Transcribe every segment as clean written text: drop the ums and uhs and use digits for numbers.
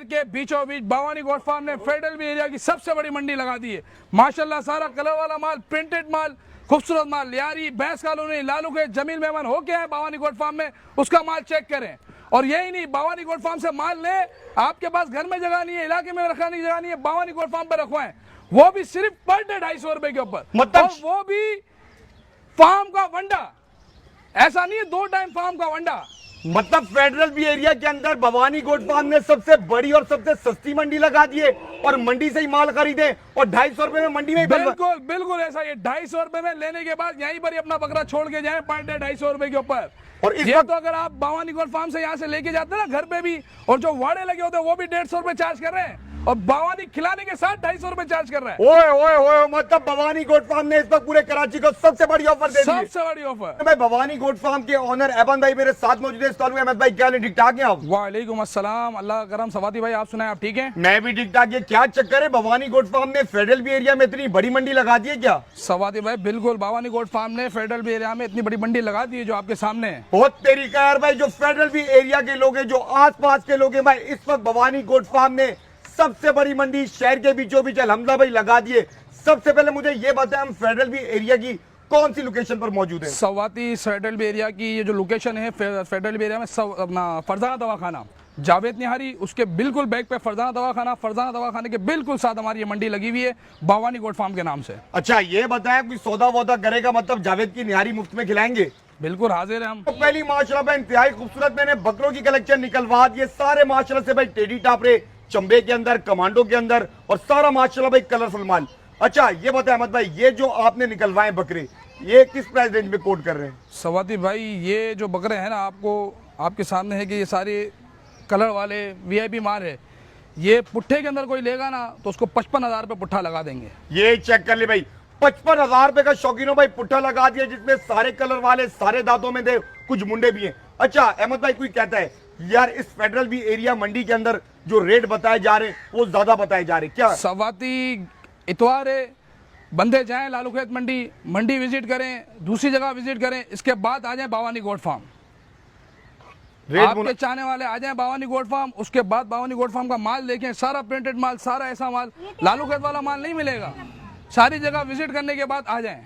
के बीचों बीच Bhavani goat farm ने फेडरल बी एरिया की सबसे बड़ी मंडी लगा दी है। माशाल्लाह सारा कलर वाला माल, प्रिंटेड माल, खूबसूरत माल, लियारी, भैंस कॉलोनी, लालू के जमील मेहमान हो के आए भवानी गोट फार्म में, उसका माल चेक करें। और यही नहीं, भवानी गोट फार्म से माल ले, आपके पास घर में जगह नहीं है, इलाके में रखने की जगह नहीं है, भवानी गोट फार्म पर रखवाएं, वो भी सिर्फ पर डे 250 रुपए के ऊपर, मतलब वो भी फार्म का वंडा, ऐसा नहीं है 2 टाइम फार्म का वंडा। मतलब फेडरल बी एरिया के अंदर भवानी गोट फार्म ने सबसे बड़ी और सबसे सस्ती मंडी लगा दी है और मंडी से ही माल खरीदे और 250 रुपए में मंडी में बिल्कुल बिल्कुल ऐसा। ये 250 रुपए में लेने के बाद यहीं पर ही अपना बकरा छोड़ के जाए पर डे 250 रुपए के ऊपर। और इस वक्त तो अगर आप भवानी गोट फार्म से यहाँ से लेके जाते हैं ना घर पे भी, और जो वाड़े लगे होते हैं वो भी 150 रुपए चार्ज कर रहे हैं, और भवानी खिलाने के साथ 250 रुपए चार्ज कर रहा है। ओए ओए ओए, मतलब भवानी गोट फार्म ने इस वक्त पूरे कराची को सबसे बड़ी ऑफर दे दी है। सबसे बड़ी ऑफर। मैं भवानी गोट फार्म के ओनर एबन भाई मेरे साथ मौजूद है। अहमद भाई, क्या ठीक ठाक है आप? वालेकुम अस्सलाम, अल्लाह करम। सवाती भाई आप सुनाए, आप ठीक हैं? मैं भी ठीक ठाक। ये क्या चक्कर है, भवानी गोट फार्म ने फेडरल बी एरिया में इतनी बड़ी मंडी लगा दी है क्या? सवाती भाई बिल्कुल, भवानी गोट फार्म ने फेडरल बी एरिया में इतनी बड़ी मंडी लगा दी है जो आपके सामने है। बहुत तरीका यार भाई, जो फेडरल बी एरिया के लोग हैं, जो आसपास के लोग हैं भाई, इस वक्त भवानी गोट फार्म ने सबसे बड़ी मंडी शहर के बीचों बीच अल्हम्दुलिल्लाह भाई लगा दिए। सबसे पहले मुझे ये बताएं, हम फेडरल बी एरिया की कौन सी लोकेशन पर मौजूद है? सवाती फेडरल बी एरिया की ये जो लोकेशन है, फेडरल बी एरिया में अपना फरजाना दवाखाना, जावेद निहारी, उसके बिल्कुल बैक पे फरजाना दवाखाना, फरजाना दवाखाने के बिल्कुल साथ हमारी ये मंडी लगी हुई है भवानी गोट फार्म के नाम से। अच्छा, ये बताया कोई सौदा वौदा करेगा, मतलब जावेद की निहारी मुफ्त में खिलाएंगे? बिल्कुल हाजिर है हम। तो पहली माशाल्लाह भाई इंतहाई खूबसूरत मैंने बकरों की कलेक्शन निकलवा दी है। सारे माशाल्लाह से भाई टेडी टापरे, चंबे के अंदर, कमांडो के अंदर, और सारा माशाल्लाह भाई कलरफुल माल। अच्छा ये बताए अहमद भाई, ये जो आपने निकलवाए बकरे, ये किस प्राइस रेंज में कोट कर रहे हैं? सवाती भाई ये जो बकरे हैं ना, आपको आपके सामने है कि ये सारे कलर वाले वीआईपी माल है। ये पुट्ठे के अंदर कोई लेगा ना तो उसको 55,000 रुपये पुट्ठा लगा देंगे। ये चेक कर ले भाई, 55,000 रुपए का शौकीनों भाई पुट्ठा लगा दिया, जिसमें सारे कलर वाले, सारे दांतों में दे, कुछ मुंडे भी हैं। अच्छा अहमद भाई, कोई कहता है यार इस फेडरल बी एरिया मंडी के अंदर जो रेट बताए जा रहे वो ज्यादा बताए जा रहे, क्या? सवाती इतवार है, बंदे जाएं लालू खेत मंडी विजिट करें, दूसरी जगह विजिट करें, इसके बाद आ जाएं भवानी गोट फार्म। आपके चाहने वाले आ जाएं भवानी गोट फार्म, उसके बाद भवानी गोट फार्म का माल देखें, सारा प्रिंटेड माल, सारा ऐसा माल, लालू खेत वाला माल नहीं मिलेगा। सारी जगह विजिट करने के बाद आ जाएं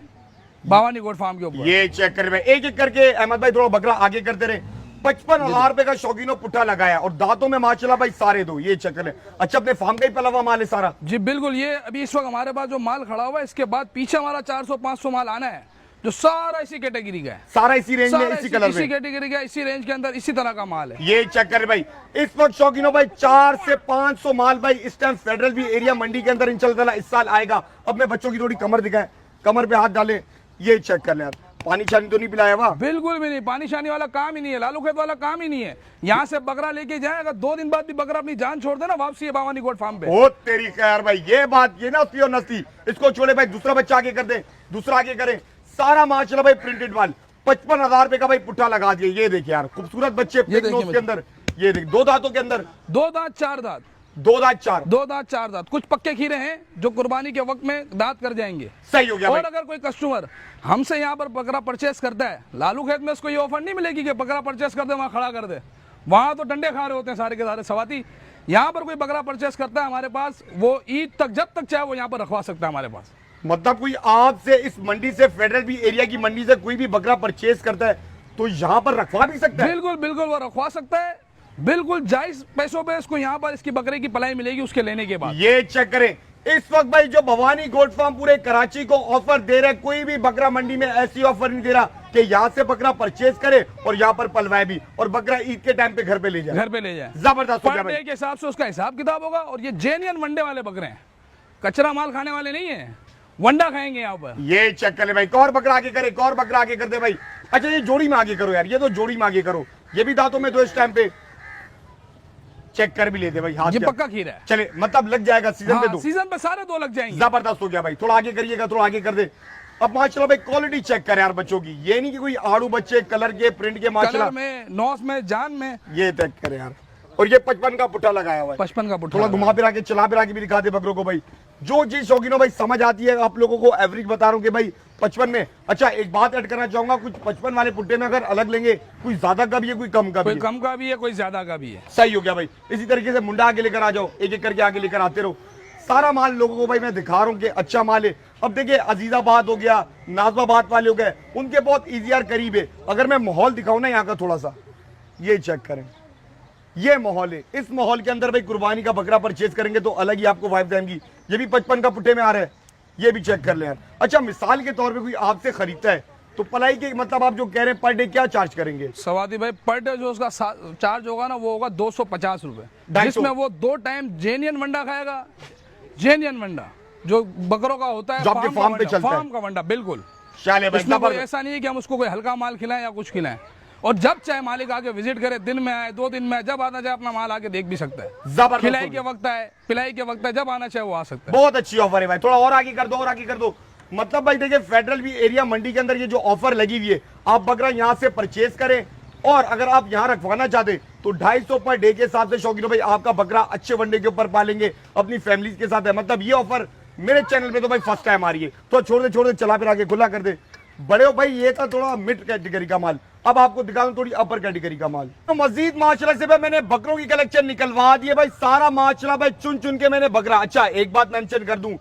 भवानी गोट फार्म के ऊपर। ये चेक कर भाई, एक एक करके अहमद भाई थोड़ा बकरा आगे करते रहे। 55,000 रुपए का शौकीनों पुट्ठा लगाया और दांतों में माशाल्लाह भाई सारे दो, ये चेक करें। अच्छा, अपने फार्म का ही पला हुआ माल है सारा? जी बिल्कुल, ये अभी इस वक्त हमारे पास जो माल खड़ा हुआ है, इसके बाद पीछे हमारा 400-500 माल आना है, जो सारा इसी कैटेगरी का है, सारा इसी रेंज में, इसी कलर में, इसी कैटेगरी का, इसी रेंज के अंदर, इसी तरह का माल है। ये चेक कर भाई, इस वक्त शौकीनों भाई 400 से 500 माल भाई इस टाइम फेडरल बी एरिया मंडी के अंदर इंशाल्लाह इस साल आएगा। अपने बच्चों की थोड़ी कमर दिखाएं, कमर पे हाथ डालें, ये चेक कर ले। पानी छानी तो नहीं पिलाया हुआ? बिल्कुल भी नहीं, पानी छानी वाला काम ही नहीं है, लालू खेत वाला काम ही नहीं है। यहाँ से बकरा लेके जाए, अगर 2 दिन बाद भी बकरा अपनी जान छोड़ दे ना, वापसी है भवानी गोट फार्म पे। बहुत तेरी खैर भाई, ये बात, ये ना असली और नस्ली, इसको छोड़े भाई, दूसरा बच्चा आगे कर दे, दूसरा आगे करें, सारा माशाल्लाह भाई प्रिंटेड माल। 55,000 रुपए का भाई पुट्ठा लगा दिए। ये देखिए यार, खूबसूरत बच्चे के अंदर, ये देख, 2 दांतों के अंदर, 2 दांत 4 दांत, 2 दांत 4, 2 दांत 4 दांत। कुछ पक्के खीरे हैं जो कुर्बानी के वक्त में दांत कर जाएंगे। सही हो गया। और अगर कोई कस्टमर हमसे यहाँ पर बकरा परचेस करता है, लालू खेत में उसको ये ऑफर नहीं मिलेगी कि बकरा परचेस कर दे वहाँ खड़ा कर दे, वहाँ तो डंडे खा रहे होते हैं सारे के सारे सवाती। यहाँ पर कोई बकरा परचेस करता है हमारे पास, वो ईद तक जब तक चाहे वो यहाँ पर रखवा सकता है हमारे पास। मतलब कोई आपसे इस मंडी से, फेडरल बी एरिया की मंडी से कोई भी बकरा परचेस करता है तो यहाँ पर रखवा भी सकता है? बिल्कुल बिल्कुल, वो रखवा सकता है, बिल्कुल जायज पैसों पे इसको यहाँ पर इसकी बकरे की पलाई मिलेगी उसके लेने के बाद। ये चेक करें, इस वक्त भाई जो भवानी गोट फार्म पूरे कराची को ऑफर दे रहे, कोई भी बकरा मंडी में ऐसी ऑफर नहीं दे रहा कि यहाँ से बकरा परचेज करे और यहाँ पर पलवाए भी, और बकरा ईद के टाइम पे घर पे ले जाए, घर पे ले जाए। जबरदस्त पर डे के हिसाब से उसका हिसाब किताब होगा। और ये जेन्युइन वनडे वाले बकरे हैं, कचरा माल खाने वाले नहीं है, वंडा खाएंगे यहाँ पर। ये चेक कर ले भाई, और बकरा आगे करे, और बकरा आगे कर दे भाई। अच्छा ये जोड़ी में आगे करो यार, ये तो जोड़ी में आगे करो, ये भी दांतों में दो इस टाइम पे, चेक कर भी लेते भाई। हाथ ये पक्का खीरा है, चले, मतलब लग जाएगा सीजन पे, 2 सीजन पे सारे 2 लग जाएंगे। जबरदस्त हो गया भाई, थोड़ा आगे करिएगा, थोड़ा आगे कर दे। अब माशाल्लाह भाई क्वालिटी चेक कर यार बच्चों की, ये नहीं कि कोई आड़ू बच्चे कलर के, प्रिंट के, माशाल्लाह में, नौस में, जान में, ये चेक करे यार। और ये 55 का पुट्ठा लगाया हुआ है। 55 का पुट्ठा थोड़ा घुमा फिरा के चला फिरा के भी दिखा दे बकरों को भाई। जो चीज शौकीनों भाई समझ आती है, आप लोगों को एवरेज बता रहा हूँ कि भाई 55 में। अच्छा एक बात ऐड करना चाहूंगा, कुछ 55 वाले पुट्टे में अगर अलग लेंगे, कोई ज्यादा का भी है, कोई कम का भी कोई है। कम का भी है, कोई ज्यादा का भी है। सही हो गया भाई। इसी तरीके से मुंडा आगे लेकर आ जाओ, एक एक करके आगे लेकर आते रहो। सारा माल लोगों को भाई मैं दिखा रहा हूँ कि अच्छा माल है। अब देखिए अजीजाबाद हो गया, नाजमाबाद वाले हो गए, उनके बहुत इजी यार करीब है। अगर मैं माहौल दिखाऊं ना यहाँ का थोड़ा सा, ये चेक करें, ये माहौल है। इस माहौल के अंदर भाई कुर्बानी का बकरा परचेज करेंगे तो अलग ही आपको वाइब आएंगी। ये भी 55 का पुट्ठे में आ रहा है, ये भी चेक कर ले यार। अच्छा मिसाल के तौर पे कोई आपसे खरीदता है तो पलाई के मतलब आप जो कह रहे हैं पर डे क्या चार्ज करेंगे? सवादी भाई पर डे जो उसका चार्ज होगा ना वो होगा 250 रुपए, 250 जिसमें वो 2 टाइम जेन्युइन वंडा खाएगा। जेन्युइन वंडा जो बकरों का होता है, जो आपके फार्म पे चलता है, फार्म का वंडा बिल्कुल। शाले भाई इसमें कोई जबरदस्त। ऐसा नहीं है कि हम उसको कोई हल्का माल खिलाएं या कुछ खिलाएं। और जब चाहे मालिक आके विजिट करे, दिन में आए 2 दिन में आए, जब आना चाहे अपना माल आके देख भी सकता है। जबरदस्त खिलाई के वक्त आए, पिलाई के वक्त आए, जब आना चाहे वो आ सकता है। बहुत अच्छी ऑफर है भाई। थोड़ा और आगे कर दो, और आगे कर दो। मतलब भाई देखिए फेडरल भी एरिया मंडी के अंदर ये जो ऑफर लगी हुई है, आप बकरा यहाँ से परचेज करें और अगर आप यहाँ रखवाना चाहते तो 250 पर डे के हिसाब से शौकीन भाई आपका बकरा अच्छे वनडे के ऊपर पालेंगे अपनी फैमिली के साथ है। मतलब ये ऑफर मेरे चैनल पे तो भाई फर्स्ट टाइम आ रही है। तो छोड़ दे चला फिर आगे खुला कर दे। बड़े हो भाई ये था थोड़ा मिड कैटेगरी का माल, अब आपको दिखा दूं थोड़ी अपर कैटेगरी का माल। तो मजीद माशाल्लाह से भाई मैंने बकरों की कलेक्शन निकलवा दी है भाई। सारा माशाल्लाह भाई चुन चुन के मैंने बकरा। अच्छा एक बात मेंशन कर दूं,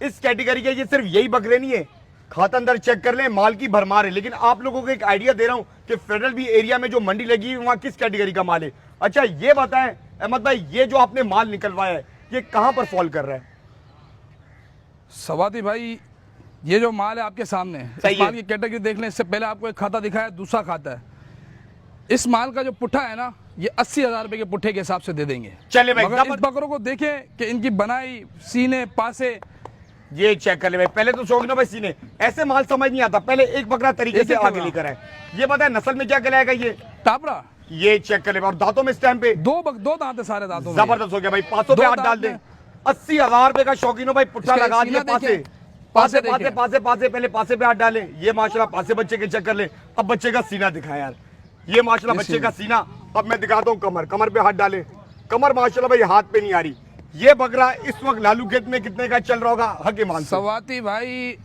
इस कैटेगरी के ये सिर्फ यही बकरे नहीं है, खातनदर चेक कर लें, माल की भरमार है। लेकिन आप लोगों को एक आइडिया दे रहा हूं कि फेडरल भी एरिया में जो मंडी लगी है वहां किस कैटेगरी का माल है। अच्छा ये बताएं अहमद भाई, ये जो आपने माल निकलवाया है ये कहां पर फॉल कर रहा है? सवादी भाई ये जो माल है आपके सामने, इस माल की कैटेगरी देख लें। इससे पहले आपको एक खाता दिखाया, दूसरा खाता है। इस माल का जो पुट्ठा है ना, ये 80,000 रुपए के पुट्ठे के हिसाब से दे देंगे। चले भाई मगर इस बकरों को देखें कि इनकी बनाई, सीने, पासे, ये चेक कर ले भाई। पहले तो शौकीनों भाई सीने ऐसे माल समझ नहीं आता, पहले एक बकरा तरीके से आगे लेकर आए। ये बताए नस्ल में क्या कहलाएगा? ये टापरा। ये चेक कर ले। और दांतों में इस टाइम पे 2 दांत है सारे दांतों में। जबरदस्त हो गया भाई। 500 पे हाथ डाल दे। 80,000 रुपए का शौकीनों भाई पुट्ठा लगा दिया। पासे पहले पासे पे हाथ डाले। ये माशाल्लाह पासे बच्चे के चेक कर ले। अब बच्चे का सीना दिखाया यार, ये माशाल्लाह बच्चे का सीना। अब मैं दिखाता हूँ कमर पे हाथ डाले। कमर माशाल्लाह भाई हाथ पे नहीं आ रही। ये बकरा इस वक्त लालू खेत में कितने का चल रहा होगा? हक ईमान से। सवाती भाई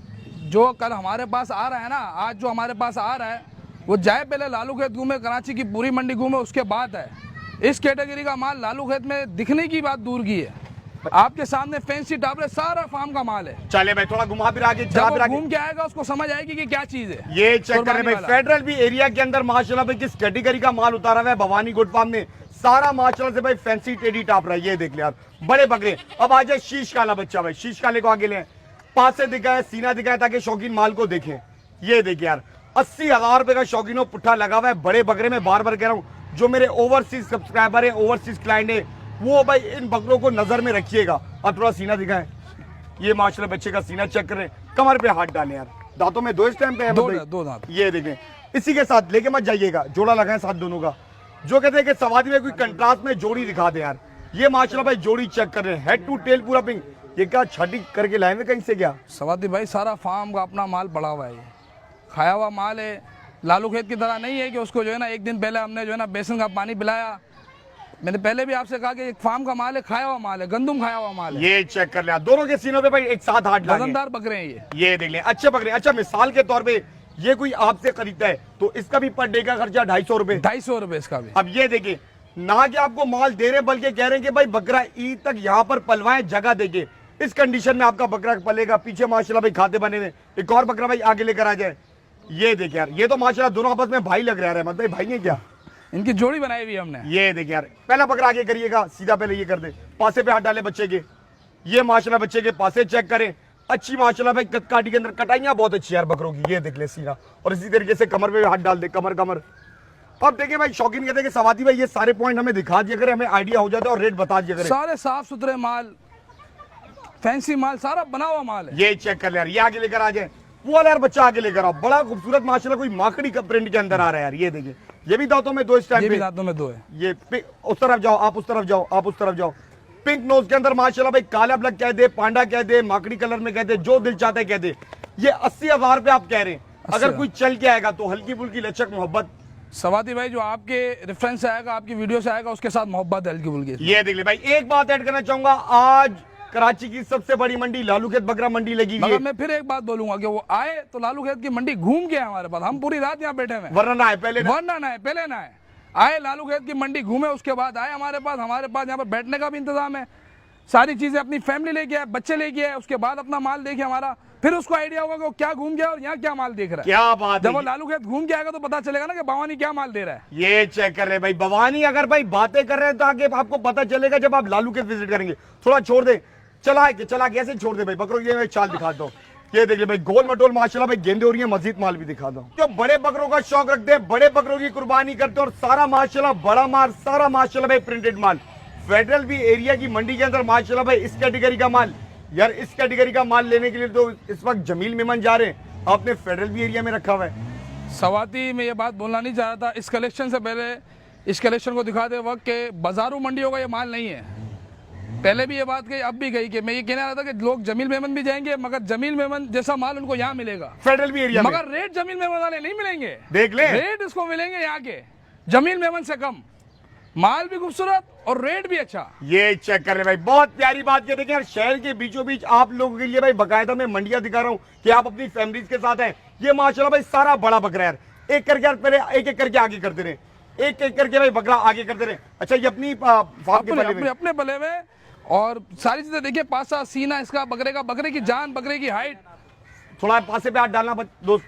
जो कल हमारे पास आ रहा है ना, आज जो हमारे पास आ रहा है वो जाए पहले लालू खेत घूमे, कराची की पूरी मंडी घूमे, उसके बाद है। इस कैटेगरी का माल लालू खेत में दिखने की बात दूर की है। आपके सामने फैंसी टापरे सारा फार्म का माल है। चले भाई थोड़ा घुमा फिर आगे, जब घूम के आएगा उसको समझ आएगी कि क्या चीज है। ये चेक करें भाई फेडरल भी एरिया के अंदर माशाल्लाह भाई किस कैटेगरी का माल उतारा हुआ है भवानी गुड फार्म ने। सारा माशाल्लाह से भाई फैंसी टेडी टाप रहा है। ये देख ले यार बड़े बकरे। अब आ जाए शीश काला बच्चा भाई, शीश काले को आगे ले। पास से दिखाए, सीना दिखाए ताकि शौकीन माल को देखें। ये देखिए यार 80,000 रुपए का शौकीनों पुट्ठा लगा हुआ है बड़े बकरे में। बार बार कह रहा हूँ जो मेरे ओवरसीज सब्सक्राइबर है, ओवरसीज क्लाइंट है, वो भाई इन बकरों को नजर में रखिएगा। अब थोड़ा सीना दिखाएं। ये माशाल्लाह बच्चे का सीना चेक करें, कमर पे हाथ डालें यार। दांतों में 2 इस टाइम पे है, 2 दांत। ये देखें। इसी के साथ लेके मत जाइएगा, जोड़ा लगाएं साथ दोनों का। जो कहते हैं कि सवादी में कोई कंट्रास्ट में जोड़ी दिखा दे यार। ये माशाल्लाह भाई जोड़ी चेक कर रहे हैं, हेड टू टेल पूरा पिंक। ये क्या छठी करके लाए कहीं से क्या? सवादी भाई सारा फार्म का अपना माल पड़ा हुआ है, ये खाया हुआ माल है। लालू खेत की तरह नहीं है कि उसको जो है ना एक दिन पहले हमने जो है ना बेसन का पानी पिलाया। मैंने पहले भी आपसे कहा कि एक फार्म का माल है, खाया हुआ माल है, गंदुम खाया हुआ माल है। ये चेक कर लिया, दोनों के सीनों पे भाई एक साथ हाथ डालें। वजनदार बकरे हैं ये देख लें, अच्छे बकरे। अच्छा मिसाल के तौर पे ये कोई आपसे खरीदता है तो इसका भी पर डे का खर्चा 250 रुपए। 250 रुपए इसका भी। अब ये देखिए ना कि आपको माल दे रहे बल्कि कह रहे हैं कि भाई बकरा ईद तक यहाँ पर पलवाएं, जगह देके। इस कंडीशन में आपका बकरा पलेगा। पीछे माशाल्लाह भाई खाते बने हुए। एक और बकरा भाई आगे लेकर आ जाए। ये देखिए यार ये तो माशाल्लाह दोनों आपस में भाई लग रहा है। मतलब भाई है क्या? इनकी जोड़ी बनाई हुई हमने। ये देखिए यार पहला बकरा आगे करिएगा, सीधा पहले ये कर दे। पासे पे हाथ डाले बच्चे के। ये माशाल्लाह बच्चे के पासे चेक करें। अच्छी माशाल्लाह भाई कटकाठी के अंदर कटाइयां बहुत अच्छी यार बकरों की। ये देख ले सीना। और इसी तरीके से कमर पे हाथ डाल दे, कमर। अब देखिए भाई शौकीन कहते हैं कि सवादी भाई ये सारे पॉइंट हमें दिखा दिया करें, हमें आइडिया हो जाता है और रेट बता दिया करें। सारे साफ सुथरे माल, फैंसी माल, सारा बना हुआ माल है। ये चेक कर ले यार, ये आगे लेकर आ जाए। वो वाला यार बच्चा आगे लेकर आओ, बड़ा खूबसूरत माशाल्लाह कोई माकड़ी का प्रिंट के अंदर आ रहा है यार। ये देखिए ये भी दांतों में 2 इस टाइम पे। दांतों में 2 है। ये उस तरफ जाओ, आप उस तरफ जाओ, आप उस तरफ जाओ। पिंक नोज के अंदर माशाल्लाह भाई काला ब्लैक कह दे, पांडा कह दे, माकड़ी कलर में कह दे, जो दिल चाहता है कह दे। ये 80,000 रुपए आप कह रहे हैं। अगर कोई चल के आएगा तो हल्की फुल्की लचक मोहब्बत सवाती भाई जो आपके रेफरेंस से आएगा, आपकी वीडियो से आएगा, उसके साथ मोहब्बत है हल्की फुल्की। ये देख ले भाई, एक बात ऐड करना चाहूंगा, आज कराची की सबसे बड़ी मंडी लालू खेत बकरा मंडी लगी हुई है। मगर मैं फिर एक बात बोलूंगा कि वो आए तो लालू खेत की मंडी घूम के आए हमारे पास, हम पूरी रात यहाँ बैठे हुए हैं। वरना ना आए पहले ना। वरना ना आए, पहले ना आए, आए लालू खेत की मंडी घूमे, उसके बाद आए हमारे पास यहाँ पर बैठने का भी इंतजाम है, सारी चीजें अपनी फैमिली लेके आए, बच्चे लेके आए, उसके बाद अपना माल देखे हमारा, फिर उसको आइडिया होगा कि वो क्या घूम गया और यहाँ क्या माल देख रहा है। क्या बात जब है, वो लालू खेत घूम के आएगा तो पता चलेगा ना कि भवानी क्या माल दे रहा है। ये चेक कर रहे भाई, भवानी अगर भाई बातें कर रहे हैं तो आगे आपको पता चलेगा जब आप लालू खेत विजिट करेंगे। थोड़ा छोड़ दे, चला के ऐसे छोड़ दे भाई बकरों, ये मैं चाल दिखा दो। ये देख ले भाई, गोल मटोल माशाल्लाह भाई गेंदे हो रही है, मस्जिद माल भी दिखा दो। जो बड़े बकरों का शौक रखते हैं, बड़े बकरों की कुर्बानी करते हैं, और सारा माशाल्लाह बड़ा माल, सारा माशाल्लाह भाई प्रिंटेड माल। फेडरल भी एरिया की मंडी के अंदर माशाल्लाह भाई इस कैटेगरी का माल, यार इस कैटेगरी का माल लेने के लिए तो इस वक्त जमील मेमन जा रहे हैं, आपने फेडरल भी एरिया में रखा हुआ है। सवाती में ये बात बोलना नहीं चाह रहा था, इस कलेक्शन से पहले इस कलेक्शन को दिखाते वक्त के बाजारों मंडियों का ये माल नहीं है। पहले भी ये बात कही, अब भी कही कि मैं ये कहना रहा था कि लोग जमील मेमन भी जाएंगे, मगर जमील मेमन जैसा माल उनको यहाँ मिलेगा फेडरल भी एरिया में, मगर रेट जमील मेमन वाले नहीं मिलेंगे। देख ले, रेट इसको मिलेंगे यहाँ के जमील मेमन से कम, माल भी खूबसूरत और रेट भी अच्छा। ये चेक कर रहे भाई, बहुत प्यारी बात ये देखें यार, शहर के बीचों बीच आप लोगों के लिए भाई बकायदा मैं मंडियां दिखा रहा हूँ कि आप अपनी फैमिलीज के साथ हैं। ये माशाल्लाह भाई सारा बड़ा बकरा यार, एक करके यार पहले एक करके आगे करते रहे, एक करके भाई बकरा आगे करते रहे। अच्छा ये अपनी फार्म के पले में, अपने बले में, और सारी चीजें देखिए, पासा सीना इसका बकरे का, बकरे की जान, बकरे की हाइट। थोड़ा पासे पे हाथ डालना दोस्त,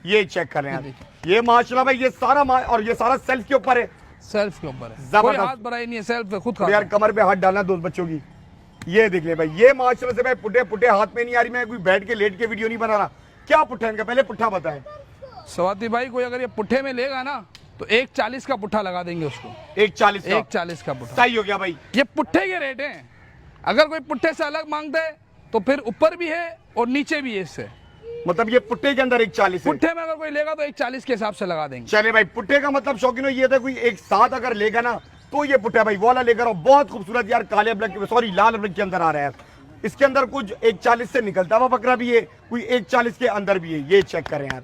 ये चेक कर रहे हैं यार, ये माशाल्लाह भाई ये सारा और ये सारा सेल्फ के ऊपर है, सेल्फ के ऊपर है, कोई हाथ बढ़ाई नहीं है, सेल्फ पे खुद यार कमर पे हाथ डालना दोस्त बच्चों की। ये देख ले भाई, ये माशाल्लाह से भाई पुट्ठे हाथ में नहीं आ रही, मैं कोई बैठ के लेट के वीडियो नहीं बना रहा। क्या पुट्ठा है इनका, पहले पुट्ठा बताएं। सवाती भाई कोई अगर ये पुट्ठे में लेगा ना तो 140 का पुट्ठा लगा देंगे उसको, 140 का पुट्ठा। सही हो गया भाई, ये पुट्ठे के रेट हैं, अगर कोई पुट्ठे से अलग मांगता है तो फिर ऊपर भी है और नीचे भी है इससे, मतलब ये पुट्ठे के अंदर 140 है। पुट्ठे में अगर कोई लेगा तो 140 के हिसाब से लगा देंगे। चले भाई, पुट्ठे का मतलब शौकीन ये था कोई एक साथ अगर लेगा ना तो ये पुट्ठा भाई वाला लेकर आओ, बहुत खूबसूरत यार, काले ब्लैक सॉरी लाल ब्लैक के अंदर आ रहा है। इसके अंदर कुछ 140 से निकलता हुआ बकरा भी है, कोई 140 के अंदर भी है। ये चेक करें यार,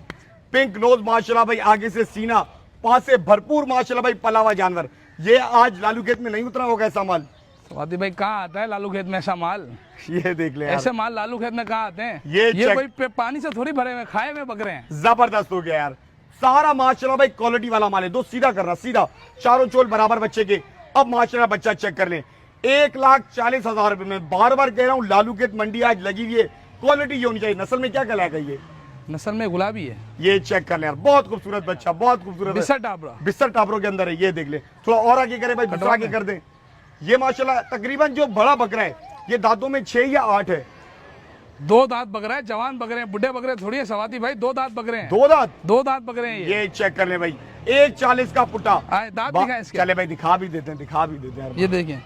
पिंक नोज माशाल्लाह भाई, आगे से सीना, पास से भरपूर माशाल्लाह भाई पला हुआ जानवर। ये आज लालू खेत में नहीं उतरा होगा ऐसा माल। सवाती भाई कहाँ आता है लालू खेत में ऐसा माल, ये देख ले यार, ऐसे माल लालू खेत में कहाँ आते हैं। ये कोई पानी से थोड़ी भरे हुए खाए हुए बकरे हैं। जबरदस्त हो गया यार, सारा माशाल्लाह भाई क्वालिटी वाला माल है। दो सीधा करना, सीधा चारों चोल बराबर बच्चे के। अब माशाल्लाह बच्चा चेक कर ले, 1,40,000 रुपए में, बार बार कह रहा हूँ लालू खेत मंडी आज लगी हुई है, क्वालिटी ये होनी चाहिए। नस्ल में क्या कहलाएगा ये, नस्ल में गुलाबी है। ये चेक कर ले यार, बहुत खूबसूरत बच्चा, बहुत खूबसूरत, बिस्तर टापरों के अंदर है। ये देख ले, थोड़ा और आगे करे भाई, दूसरा आगे कर दे। ये माशाल्लाह तकरीबन जो बड़ा बकरा है ये दांतों में 6 या 8 है। 2 दांत बकरा है, जवान बकरे हैं, बुढ़े बकरे थोड़ी है सवाती भाई, 2 दांत बकरे हैं। 2 दांत बकरे हैं ये चेक कर ले भाई, 1,40 का पुट्टा। दांत दिखाएं इसके, चले भाई दिखा भी देते हैं, ये देखें,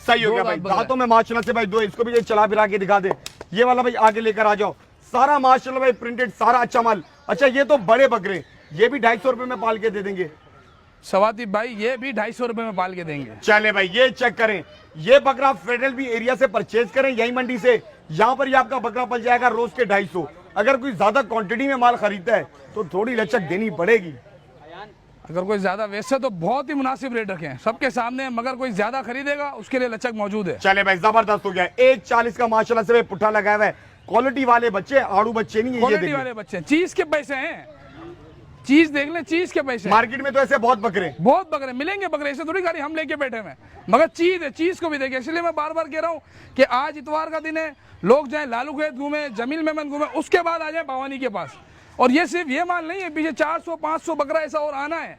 सही हो गया भाई, दांतों में माशाल्लाह से भाई 2, इसको भी चला फिरा के दिखा दे। ये वाला भाई आगे लेकर आ जाओ, सारा माशाल्लाह भाई प्रिंटेड, सारा अच्छा माल। अच्छा ये तो बड़े बकरे, ये भी 250 रुपए में पाल के दे देंगे सवाती भाई, ये भी 250 रुपए में पाल के देंगे। चले भाई, ये चेक करें, ये बकरा फेडरल भी एरिया से परचेज करें यही मंडी से, यहाँ पर ही आपका बकरा पल जाएगा रोज के 250। अगर कोई ज्यादा क्वांटिटी में माल खरीदता है तो थोड़ी लचक देनी पड़ेगी। अगर कोई ज्यादा, वैसे तो बहुत ही मुनासिब रेट रखे हैं सबके सामने, मगर कोई ज्यादा खरीदेगा उसके लिए लचक मौजूद है। चले भाई जबरदस्त हो गया, 1,40 का माशाल्लाह से पुट्ठा लगाया हुआ है, क्वालिटी वाले बच्चे, आड़ू बच्चे नहीं है, क्वालिटी वाले बच्चे, चीज के पैसे हैं, चीज देख ले, चीज के पैसे। मार्केट में तो ऐसे बहुत बकरे मिलेंगे, बकरे ऐसे थोड़ी गाड़ी हम लेके बैठे हैं, मगर चीज है, चीज को भी देखे। इसलिए मैं बार बार कह रहा हूँ कि आज इतवार का दिन है, लोग जाए लालू खेत घूमे, जमील मेमन घूमे, उसके बाद आ जाए भवानी के पास। और ये सिर्फ ये माल नहीं है, पीछे 400-500 बकरा ऐसा और आना है।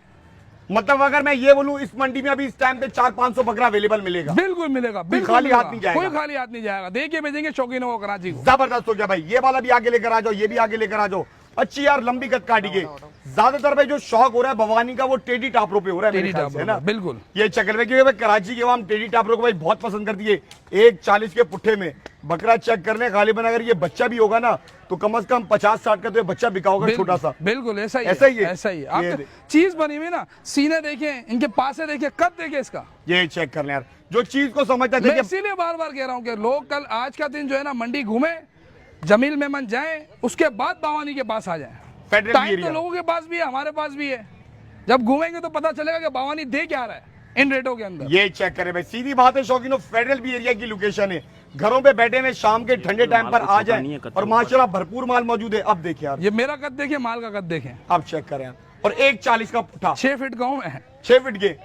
मतलब अगर मैं ये बोलूं इस मंडी में अभी इस टाइम पे 400-500 बकरा अवेलेबल मिलेगा, बिल्कुल मिलेगा, बिल्कुल खाली हाथ नहीं जाएगा, कोई खाली हाथ नहीं जाएगा, देखिए भेजेंगे शौकीनों को कराची को। जबरदस्त हो गया भाई, ये वाला भी आगे लेकर आ जाओ, ये भी आगे लेकर आ जाओ। अच्छी यार लंबी कद काटी के, ज्यादातर भाई जो शौक हो रहा है भवानी का वो टेडी टापरों पे हो रहा है मेरे ख्याल से, है ना। बिल्कुल ये चक्कर में, क्योंकि कराची के हम टेडी टापरों को भाई बहुत पसंद करती है। 1,40 के पुट्ठे में बकरा चेक करने गालिबन, अगर ये बच्चा भी होगा ना तो कम से कम 50-60 का तो ये बच्चा बिका होगा, छोटा सा। बिल्कुल ऐसा ही है। आप चीज बनी हुई ना, सीने देखें, इनके पासे देखें, कद देखें इसका, ये चेक कर ले यार, जो चीज को समझता है। इसीलिए बार बार कह रहा हूँ कि लोग कल आज का दिन जो है ना मंडी घूमे, जमील मेमन जाए, उसके बाद भवानी के पास आ जाए। टाइम तो लोगों के पास भी है, हमारे पास भी है, जब घूमेंगे तो पता चलेगा कि बावानी दे क्या रहा है इन रेटों के अंदर। ये चेक करें भाई, सीधी बात है शौकीनों, फेडरल बी एरिया की लोकेशन है, घरों पे बैठे हुए शाम के ठंडे टाइम पर आ जाए और माशाल्लाह भरपूर माल मौजूद है। अब देखिए यार, ये मेरा कद देखिए, माल का कद देखें, अब चेक करें यार, और 140 का पुट्ठा, 6 फीट का हूं मैं, 6 फीट के।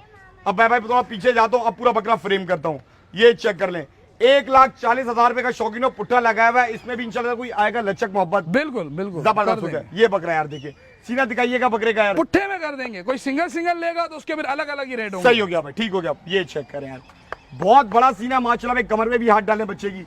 अब मैं भाई थोड़ा पीछे जाता हूँ, अब पूरा बकरा फ्रेम करता हूँ, ये चेक कर लें, 1,40,000 रुपए का शौकीनों पुट्ठा लगाया हुआ है, इसमें भी इंशाल्लाह कोई आएगा लचक मोहब्बत, बिल्कुल बिल्कुल जबरदस्त कर हो गया। देंगे। ये बकरा यार देखिए, सीना दिखाइएगा बकरे का यार, पुट्ठे में कर देंगे, कोई सिंगल सिंगल लेगा तो उसके फिर अलग अलग ही रेट होंगे। सही हो गया भाई, ठीक हो गया। ये चेक करें यार, बहुत बड़ा सीना माशाल्लाह भाई, कमर में भी हाथ डाले बच्चे की।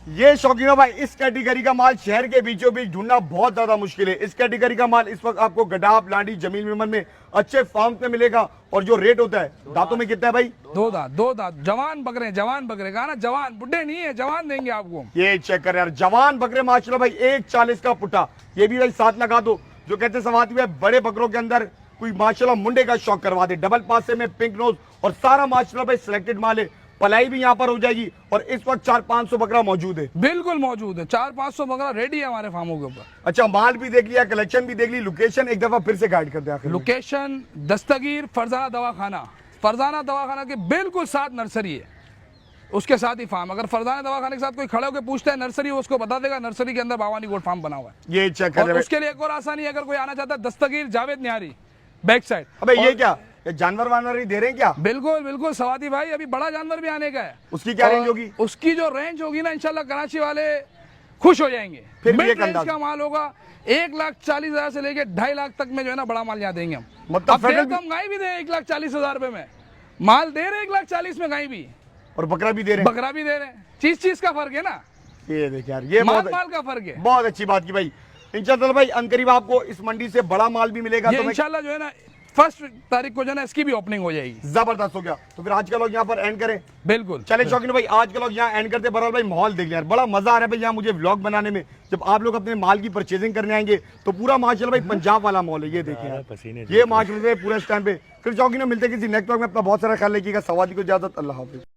ये शौकीनों भाई, इस कैटेगरी का माल शहर के बीचों बीच ढूंढना बहुत ज्यादा मुश्किल है। इस कैटेगरी का माल इस वक्त आपको गडाब, लांडी, जमील मेमन में अच्छे फार्म में मिलेगा, और जो रेट होता है दांतों में कितना है भाई? 2 दांत, 2 दांत, जवान बकरे कहा ना, जवान, बुढ़े नहीं है, जवान देंगे आपको। ये चेक कर यार, जवान बकरे माशाल्लाह भाई, 140 का पुट्ठा, ये भी भाई साथ लगा दो। जो कहते सवाती हुए बड़े बकरों के अंदर कोई माशाल्लाह मुंडे का शौक करवा दे, डबल पासे में पिंक नोज, और सारा माशाल्लाह भाई सिलेक्टेड माल है, पलाई भी यहाँ पर हो जाएगी, और इस वक्त 400-500 बकरा मौजूद है। बिल्कुल मौजूद है, 400-500 बकरा रेडी है हमारे फार्मों के ऊपर। अच्छा, माल भी देख लिया, कलेक्शन भी देख ली, लोकेशन एक दफा फिर से गाइड कर दे आखिर में। लोकेशन दस्तगीर फरजाना दवाखाना, फरजाना दवाखाना के बिल्कुल साथ नर्सरी है, उसके साथ ही फार्म। अगर फरजाना दवाखाने के साथ कोई खड़े होकर पूछता है नर्सरी, उसको बता देगा नर्सरी के अंदर बावानी गोट फार्म बना हुआ है। ये चेक कर और रहे उसके लिए एक और आसानी है, अगर कोई आना चाहता है, दस्तगीर जावेद न्यारी बैक साइड। अबे ये क्या, ये जानवर वानवर ही दे रहे हैं क्या? बिल्कुल बिल्कुल सवाती भाई, अभी बड़ा जानवर भी आने का है। उसकी क्या और रेंज होगी? उसकी जो रेंज होगी ना, इंशाल्लाह कराची वाले खुश हो जाएंगे। फिर भी मिड एक रेंज अंदाज। का माल होगा, 1,40,000 से लेके 2.5 लाख तक में जो है ना बड़ा माल यहाँ देंगे हम। मतलब अब फेडरल दे तो हम गाय भी दे 1,40,000 रुपए में, माल दे रहे 1,40,000 में गाय भी, और बकरा भी दे रहे हैं। बकरा भी दे रहे हैं। चीज का फर्क है ना, ये देख यार, ये माल बहुत माल का फर्क है। बहुत अच्छी बात की भाई। इंशाल्लाह भाई अनकरीब आपको इस मंडी से बड़ा माल भी मिलेगा। ये तो मैं इंशाल्लाह जो है ना 1 तारीख को जो है ना इसकी भी ओपनिंग हो जाएगी। जबरदस्त हो गया। तो फिर आज का लोग यहाँ पर एंड करें। बिल्कुल चले शौकीन भाई, आज के लोग यहाँ एंड करते। बरहाल भाई माहौल देख लिया यार, बड़ा मजा आ रहा है भाई यहाँ मुझे व्लॉग बनाने में। जब आप लोग अपने माल की परचेजिंग करने आएंगे तो पूरा माशाल्लाह भाई पंजाब वाला माहौल है। ये देखिए यार, ये माशाल्लाह पूरा इस टाइम पे। फिर शौकीन मिलते किसी नेक्स्ट व्लॉग में। अपना बहुत सारा ख्याल रखिएगा। सवादी को इजाजत, अल्लाह हाफिज।